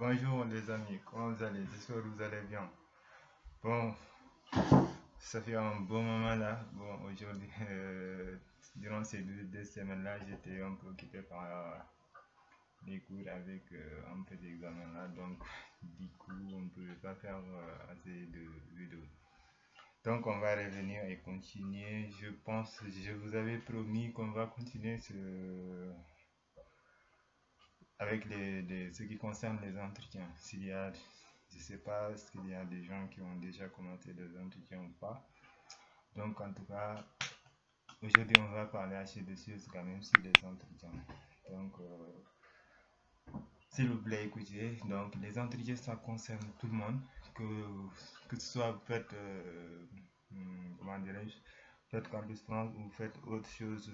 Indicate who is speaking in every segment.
Speaker 1: Bonjour les amis, comment vous allez? J'espère que vous allez bien. Bon, ça fait un bon moment là. Bon, aujourd'hui, durant ces deux semaines-là, j'étais un peu occupé par les cours avec un peu d'examen là. Donc, du coup, on ne pouvait pas faire assez de vidéos. Donc, on va revenir et continuer. Je pense, je vous avais promis qu'on va continuer avec ce qui concerne les entretiens. S'il y a, je ne sais pas s'il y a des gens qui ont déjà commencé des entretiens ou pas. Donc, en tout cas, aujourd'hui, on va parler assez de choses quand même sur les entretiens. Donc, s'il vous plaît, écoutez. Donc, les entretiens, ça concerne tout le monde. Que ce soit vous faites, comment dirais-je, faites Campus France ou faites autre chose.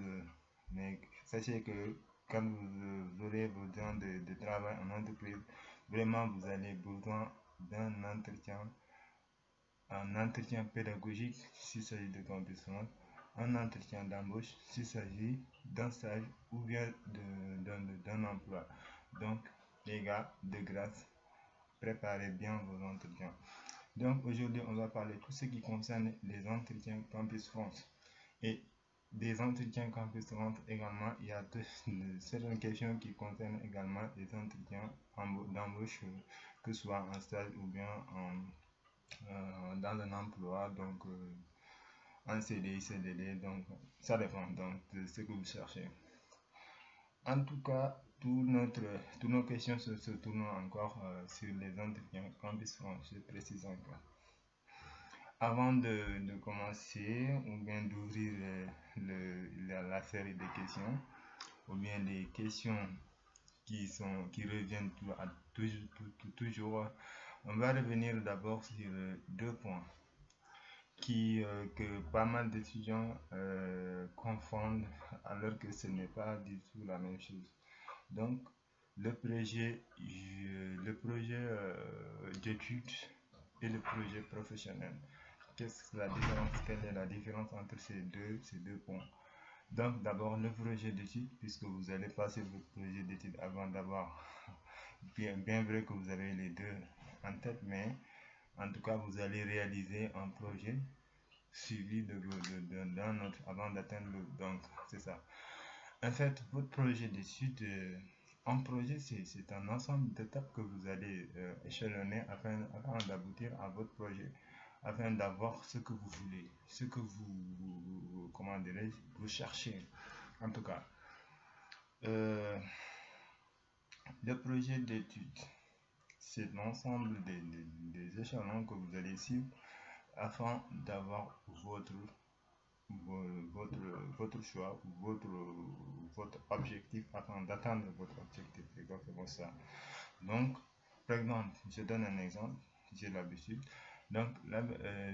Speaker 1: Mais sachez que quand vous aurez besoin de travail en entreprise, vraiment, vous avez besoin d'un entretien pédagogique s'il s'agit de Campus France, un entretien d'embauche s'il s'agit d'un stage ou bien d'un emploi. Donc, les gars, de grâce, préparez bien vos entretiens. Donc, aujourd'hui, on va parler de tout ce qui concerne les entretiens Campus France. Et des entretiens Campus France également, il y a certaines questions qui concernent également les entretiens d'embauche, que ce soit en stage ou bien dans un emploi, donc en CDI, CDD, donc ça dépend donc de ce que vous cherchez. En tout cas, toutes nos questions se tournent encore sur les entretiens Campus France, je précise encore. Avant de commencer, ou bien d'ouvrir la série de questions, ou bien les questions qui reviennent toujours, on va revenir d'abord sur deux points que pas mal d'étudiants confondent alors que ce n'est pas du tout la même chose. Donc, le projet d'études et le projet professionnel. Quelle est la différence entre ces deux points? Donc, d'abord, le projet d'études, puisque vous allez passer votre projet d'études avant d'avoir, bien vrai que vous avez les deux en tête, mais en tout cas, vous allez réaliser un projet suivi d'un autre avant d'atteindre l'autre. Donc, c'est ça. En fait, votre projet d'études, un projet, c'est un ensemble d'étapes que vous allez échelonner afin d'aboutir à votre projet, afin d'avoir ce que vous voulez, ce que comment dirais-je, vous cherchez. En tout cas, euh, le projet d'études, c'est l'ensemble des échelons que vous allez suivre afin d'avoir votre choix, votre objectif afin d'atteindre votre objectif. C'est exactement ça. Donc, par exemple, je donne un exemple, j'ai l'habitude. Donc,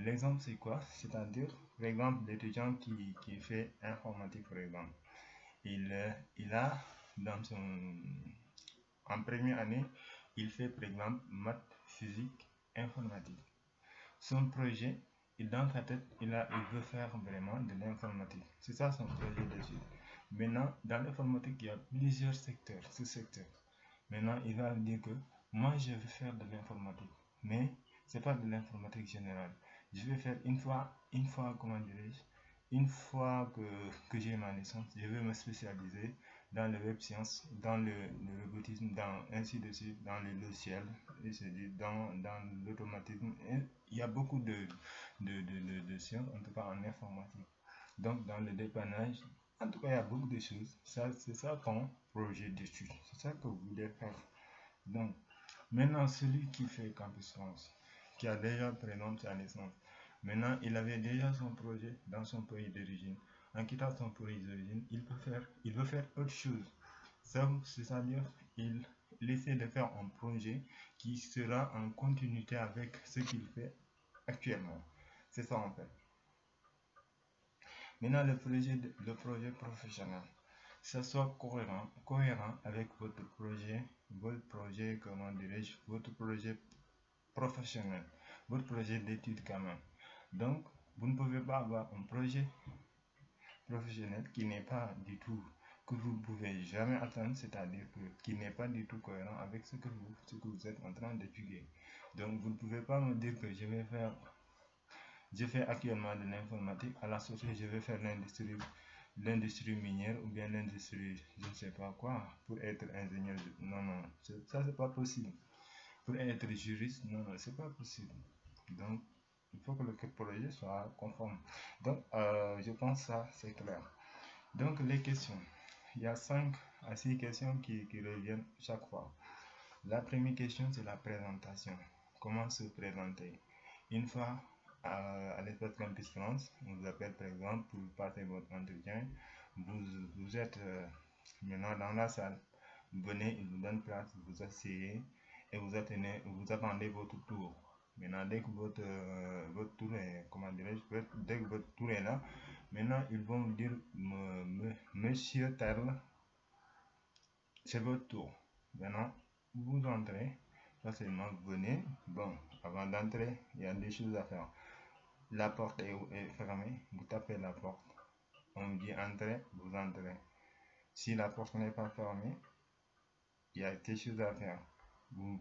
Speaker 1: l'exemple, c'est quoi? C'est-à-dire, par exemple, l'étudiant qui fait informatique, par exemple, il a dans en première année, il fait, par exemple, maths, physique, informatique. Son projet, dans sa tête, il veut faire vraiment de l'informatique. C'est ça son projet d'études. Maintenant, dans l'informatique, il y a plusieurs secteurs, sous-secteurs. Maintenant, il va dire que moi, je veux faire de l'informatique, mais c'est pas de l'informatique générale. Je vais faire une fois, comment dirais-je, une fois que j'ai ma licence, je vais me spécialiser dans le web science, dans le robotisme, ainsi de suite, dans les logiciels, et dans l'automatisme. Il y a beaucoup de sciences, en tout cas en informatique. Donc, dans le dépannage, en tout cas, il y a beaucoup de choses. C'est ça ton projet d'études. C'est ça que vous voulez faire. Donc, maintenant, celui qui fait Campus France, qui a déjà présenté sa licence, maintenant, il avait déjà son projet dans son pays d'origine. En quittant son pays d'origine, il veut faire autre chose. C'est-à-dire, il essaie de faire un projet qui sera en continuité avec ce qu'il fait actuellement. C'est ça en fait. Maintenant, le projet professionnel, ça soit cohérent avec votre projet, comment dirais-je, votre projet professionnel, votre projet d'études quand même. Donc, vous ne pouvez pas avoir un projet professionnel qui n'est pas du tout que vous ne pouvez jamais atteindre, c'est-à-dire qu'il n'est pas du tout cohérent avec ce que vous êtes en train d'étudier. Donc vous ne pouvez pas me dire que je fais actuellement de l'informatique, à la société je vais faire l'industrie minière ou bien l'industrie je ne sais pas quoi pour être ingénieur. Non, non, ça c'est pas possible. Pour être juriste, non, non, c'est pas possible. Donc il faut que le projet soit conforme. Donc je pense que ça c'est clair. Donc les questions, il y a 5 à 6 questions qui reviennent chaque fois. La première question c'est la présentation. Comment se présenter? Une fois à l'espace Campus France, on vous appelle par exemple pour passer votre entretien. Vous êtes maintenant dans la salle. Vous venez, il vous donne place, vous vous asseyez et vous attendez votre tour. Maintenant, dès que votre tour est, comment dirais-je, dès que votre tour est là, maintenant ils vont vous dire, monsieur Terle, c'est votre tour. Maintenant, vous entrez, facilement, vous venez. Bon, avant d'entrer, il y a des choses à faire. La porte est fermée, vous tapez la porte. On vous dit entrez, vous entrez. Si la porte n'est pas fermée, il y a quelque chose à faire. Vous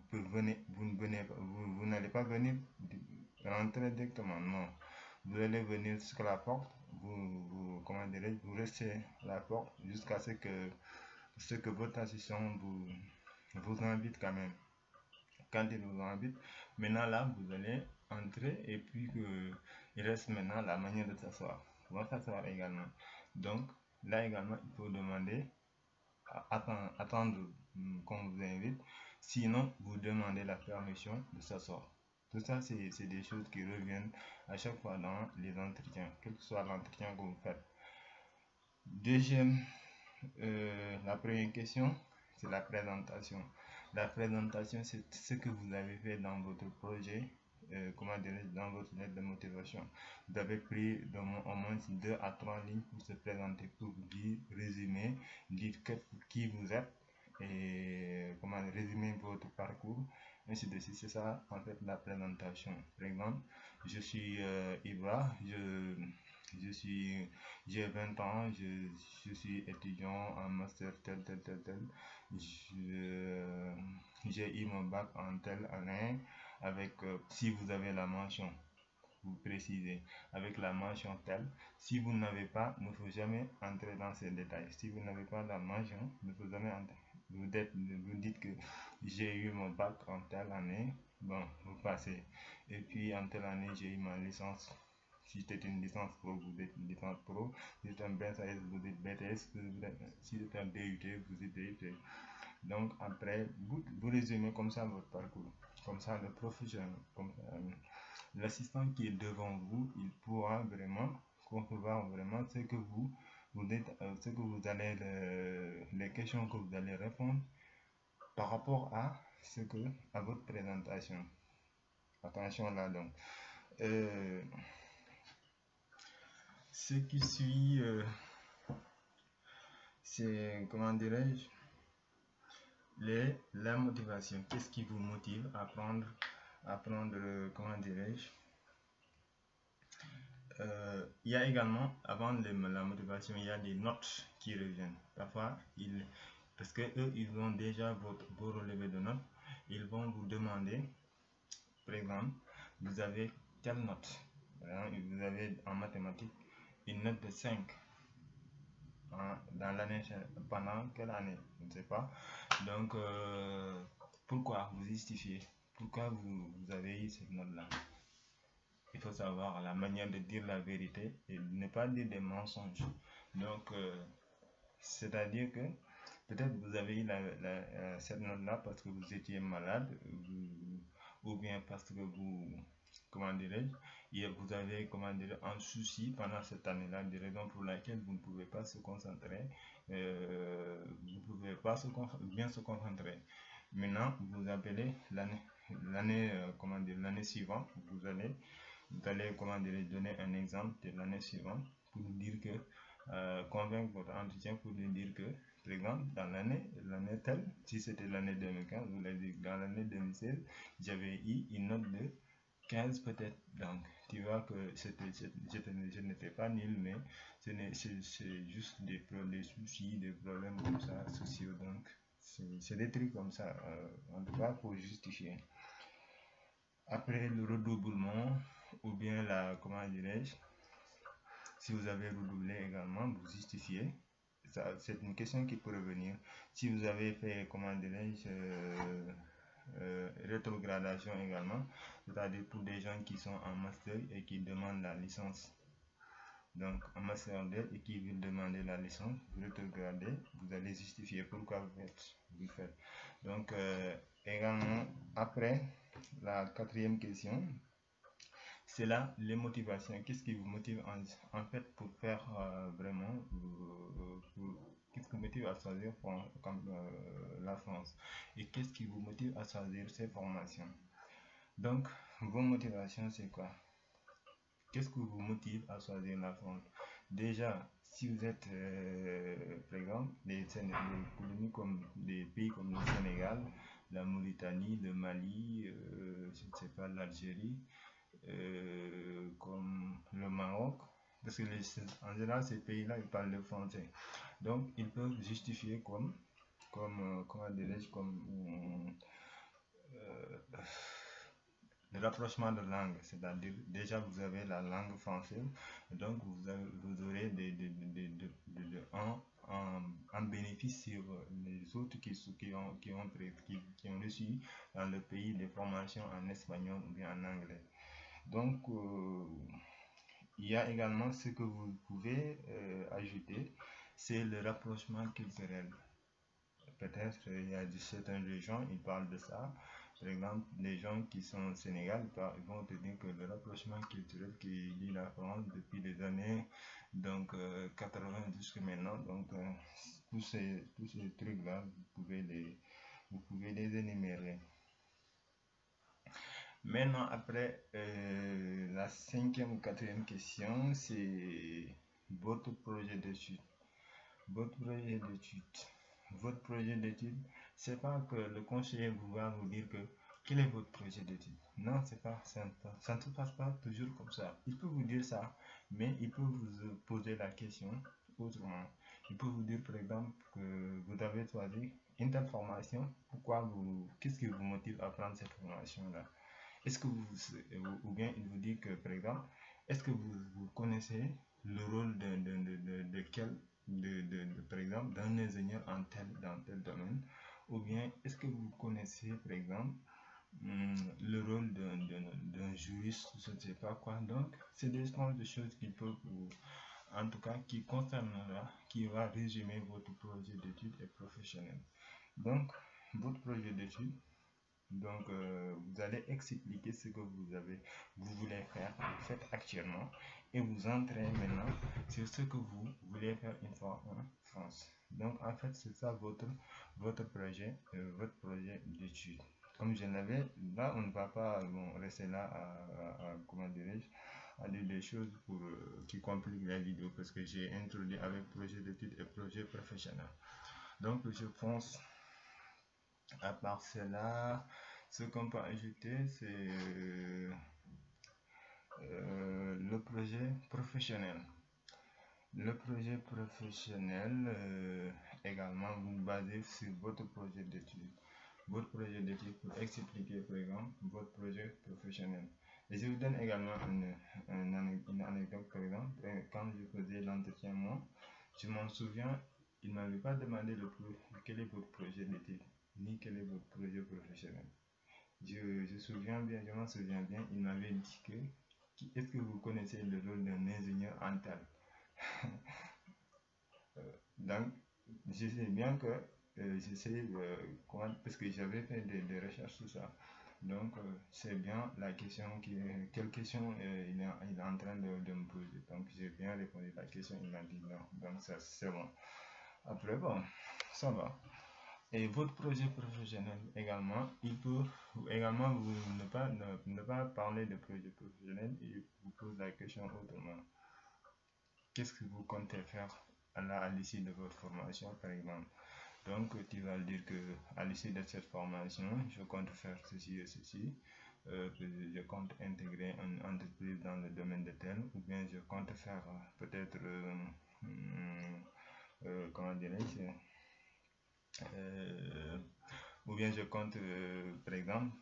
Speaker 1: n'allez pas venir rentrer directement, non. Vous allez venir jusqu'à la porte, comment dirais-je, vous restez à la porte jusqu'à ce que votre assistant vous invite quand même. Quand il vous invite, maintenant là, vous allez entrer et puis il reste maintenant la manière de s'asseoir. On va s'asseoir également. Donc là également, il faut demander, attendre qu'on vous invite. Sinon, vous demandez la permission de s'asseoir. Tout ça, c'est des choses qui reviennent à chaque fois dans les entretiens, quel que soit l'entretien que vous faites. Deuxième, la première question, c'est la présentation. La présentation, c'est ce que vous avez fait dans votre projet, dans votre lettre de motivation. Vous avez pris au moins 2 à 3 lignes pour se présenter, pour dire, résumer, dire qui vous êtes et résumer votre parcours, ainsi de suite. C'est ça en fait la présentation. Par exemple, je suis Ibra, j'ai 20 ans, je suis étudiant en master tel. J'ai eu mon bac en telle année avec, si vous avez la mention, vous précisez, avec la mention telle. Si vous n'avez pas, il ne faut jamais entrer dans ces détails. Si vous n'avez pas la mention, il ne faut jamais entrer. Vous dites que j'ai eu mon bac en telle année, bon, vous passez. Et puis en telle année, j'ai eu ma licence. Si c'était une licence pro, vous dites une licence pro. Si c'était un BTS, vous dites BTS. Si c'était un DUT, vous dites DUT. Donc après, vous résumez comme ça votre parcours. Comme ça, le professionnel, l'assistant qui est devant vous, il pourra vraiment concevoir vraiment ce que vous dites, ce que vous allez, les questions que vous allez répondre par rapport à votre présentation. Attention là donc. Ce qui suit, c'est, comment dirais-je, la motivation. Qu'est-ce qui vous motive à prendre, comment dirais-je, il y a également, avant la motivation, il y a des notes qui reviennent. Parfois, parce que eux, ils ont déjà vos relevés de notes, ils vont vous demander, par exemple, vous avez telle note. Vous avez en mathématiques une note de 5 dans l'année, pendant quelle année, je ne sais pas. Donc, pourquoi vous justifiez, pourquoi vous avez eu cette note-là. Il faut savoir la manière de dire la vérité et ne pas dire des mensonges. Donc, c'est-à-dire que peut-être vous avez eu cette note-là parce que vous étiez malade, ou bien parce que comment dirais-je, vous avez, un souci pendant cette année-là, des raisons pour lesquelles vous ne pouvez pas se concentrer, vous ne pouvez pas bien se concentrer. Maintenant, vous appelez l'année suivante, vous allez donner un exemple de l'année suivante pour dire que, convaincre votre entretien pour lui dire que, par exemple, dans l'année telle, si c'était l'année 2015, vous l'avez dit, dans l'année 2016, j'avais eu une note de 15 peut-être. Donc, tu vois que je n'étais pas nul, mais c'est juste des soucis, des problèmes comme ça, sociaux. Donc, c'est des trucs comme ça, en tout cas, pour justifier. Après le redoublement, ou bien comment dirais-je, si vous avez redoublé également, vous justifiez. C'est une question qui peut revenir. Si vous avez fait, comment dirais-je, rétrogradation également, c'est-à-dire pour des gens qui sont en master et qui demandent la licence. Donc en master 2 et qui veulent demander la licence, vous rétrogradez, vous allez justifier pourquoi vous faites. Donc également, après la quatrième question, c'est là les motivations. Qu'est-ce qui vous motive en fait pour faire vraiment, qu'est-ce qui vous motive à choisir la France, et qu'est-ce qui vous motive à choisir ces formations. Donc vos motivations, c'est quoi? Qu'est-ce qui vous motive à choisir la France? Déjà, si vous êtes, par exemple, des colonies comme des pays comme le Sénégal, la Mauritanie, le Mali, je ne sais pas, l'Algérie, comme le Maroc, parce que en général ces pays-là ils parlent le français, donc ils peuvent justifier comment dirais-je, le rapprochement de langue, c'est-à-dire déjà vous avez la langue française, donc vous aurez un bénéfice sur les autres qui ont reçu dans le pays des formations en espagnol ou bien en anglais. Donc, il y a également ce que vous pouvez ajouter, c'est le rapprochement culturel. Peut-être il y a certaines régions, ils parlent de ça. Par exemple, les gens qui sont au Sénégal, ils vont te dire que le rapprochement culturel qui lie la France depuis les années 80 jusqu'à maintenant. Donc, tous ces trucs-là, vous pouvez les énumérer. Maintenant, après, la cinquième ou quatrième question, c'est votre projet d'étude. Votre projet d'étude. Votre projet d'étude, c'est pas que le conseiller va vous dire que quel est votre projet d'étude. Non, c'est pas ça ne se passe pas toujours comme ça. Il peut vous dire ça, mais il peut vous poser la question autrement. Il peut vous dire, par exemple, que vous avez choisi une telle formation. Qu'est-ce qui vous motive à prendre cette formation-là? Est-ce que ou bien il vous dit que, par exemple, est-ce que vous connaissez le rôle par exemple, d'un ingénieur dans tel domaine, ou bien est-ce que vous connaissez, par exemple, le rôle d'un juriste, je ne sais pas quoi. Donc, c'est des choses qui peuvent en tout cas, qui va résumer votre projet d'études et professionnel. Donc, votre projet d'études, donc, vous allez expliquer ce que vous voulez faire, vous faites actuellement, et vous entrez maintenant sur ce que vous voulez faire une fois en France. Donc, en fait, c'est ça votre projet d'étude. Comme je l'avais, là, on ne va pas rester là comment dirais-je, à dire des choses qui compliquent la vidéo, parce que j'ai introduit avec projet d'étude et projet professionnel. Donc, je pense, à part cela, ce qu'on peut ajouter, c'est le projet professionnel. Le projet professionnel, également, vous basez sur votre projet d'étude. Votre projet d'étude pour expliquer, par exemple, votre projet professionnel. Et je vous donne également une anecdote, par exemple. Quand je faisais l'entretien, moi, je m'en souviens, il ne m'avait pas demandé quel est votre projet d'étude, ni quel est votre projet professionnel. Je m'en souviens bien, il m'avait dit que est-ce que vous connaissez le rôle d'un ingénieur en tel? Donc, je sais bien que j'essaie parce que j'avais fait des recherches sur ça. Donc, c'est bien la question quelle question il est en train de me poser. Donc, j'ai bien répondu à la question, il m'a dit non. Donc, ça, c'est bon. Après, bon, ça va. Et votre projet professionnel également, il peut également vous ne pas parler de projet professionnel, et vous pose la question autrement. Qu'est-ce que vous comptez faire à l'issue de votre formation, par exemple? Donc, tu vas dire que à l'issue de cette formation, je compte faire ceci et ceci. je compte intégrer une entreprise dans le domaine de tel, ou bien je compte faire peut-être, comment dirais-je, ou bien je compte, par exemple,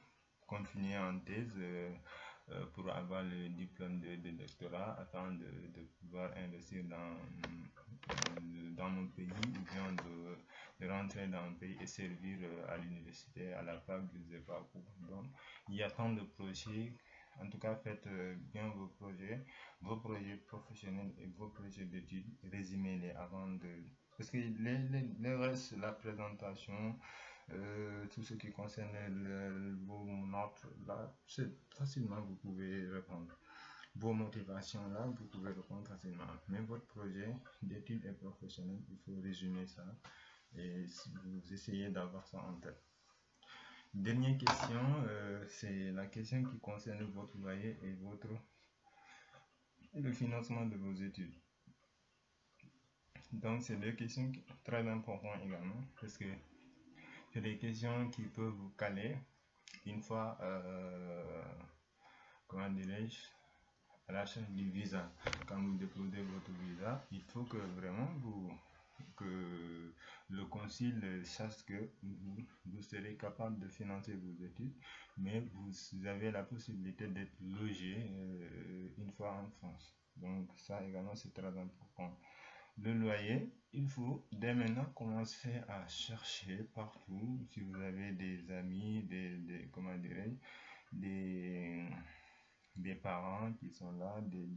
Speaker 1: continuer en thèse pour avoir le diplôme de doctorat afin de pouvoir investir dans mon pays, ou bien de rentrer dans mon pays et servir à l'université, à la fac, je ne sais pas où. Donc, il y a tant de projets. En tout cas, faites bien vos projets professionnels et vos projets d'études, résumez-les avant de... Parce que le reste, la présentation, tout ce qui concerne vos notes, là, c'est facilement, vous pouvez répondre. Vos motivations, là, vous pouvez répondre facilement. Mais votre projet d'études et professionnel, il faut résumer ça et vous essayez d'avoir ça en tête. Dernière question, c'est la question qui concerne votre loyer et le financement de vos études. Donc, c'est deux questions très importantes également, parce que c'est des questions qui peuvent vous caler une fois, comment dirais-je, à la recherche du visa. Quand vous déposez votre visa, il faut que vraiment que le consul sache que vous serez capable de financer vos études, mais vous avez la possibilité d'être logé une fois en France. Donc ça également c'est très important. Le loyer, il faut dès maintenant commencer à chercher partout. Si vous avez des amis, comment dirais-je, des parents qui sont là, des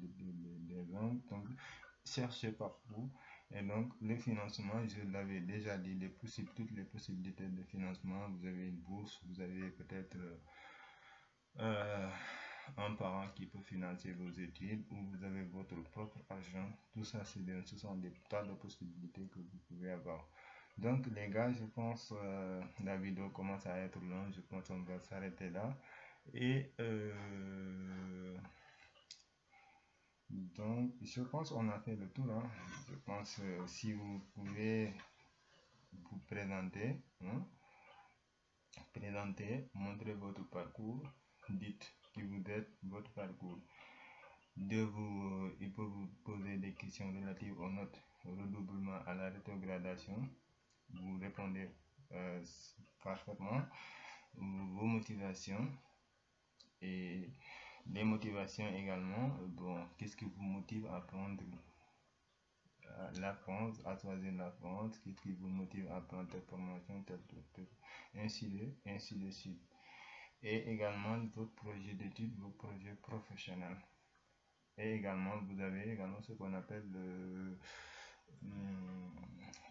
Speaker 1: oncles, donc cherchez partout. Et donc le financement, je l'avais déjà dit, toutes les possibilités de financement. Vous avez une bourse, vous avez peut-être un parent qui peut financer vos études, ou vous avez votre propre argent. Tout ça, ce sont des tas de possibilités que vous pouvez avoir. Donc les gars, je pense la vidéo commence à être longue, je pense qu'on va s'arrêter là. Et donc je pense qu'on a fait le tour, hein. Je pense si vous pouvez vous présenter, montrer votre parcours, dites qui vous êtes, votre parcours. Il peut vous poser des questions relatives aux notes, au redoublement, à la rétrogradation. Vous répondez parfaitement. Vos motivations et les motivations également. Bon, qu'est-ce qui vous motive à prendre la France, à choisir la France? Qu'est-ce qui vous motive à prendre telle formation, ainsi de suite. Et également votre projet d'études, vos projets professionnels. Et également, vous avez également ce qu'on appelle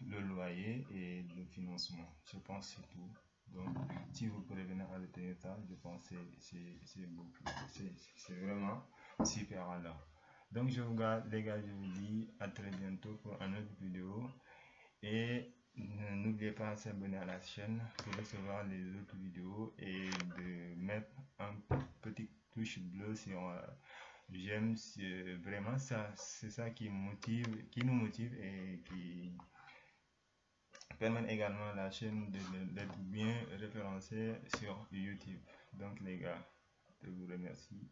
Speaker 1: le loyer et le financement. Je pense que c'est tout. Donc, si vous prévenez à retenir ça, je pense que c'est vraiment super alors. Donc, je vous garde, les gars, je vous dis à très bientôt pour une autre vidéo. Et n'oubliez pas de s'abonner à la chaîne pour recevoir les autres vidéos et de mettre un petit touche bleue sur j'aime. Vraiment ça, c'est ça qui nous motive et qui permet également à la chaîne d'être bien référencée sur YouTube. Donc les gars, je vous remercie.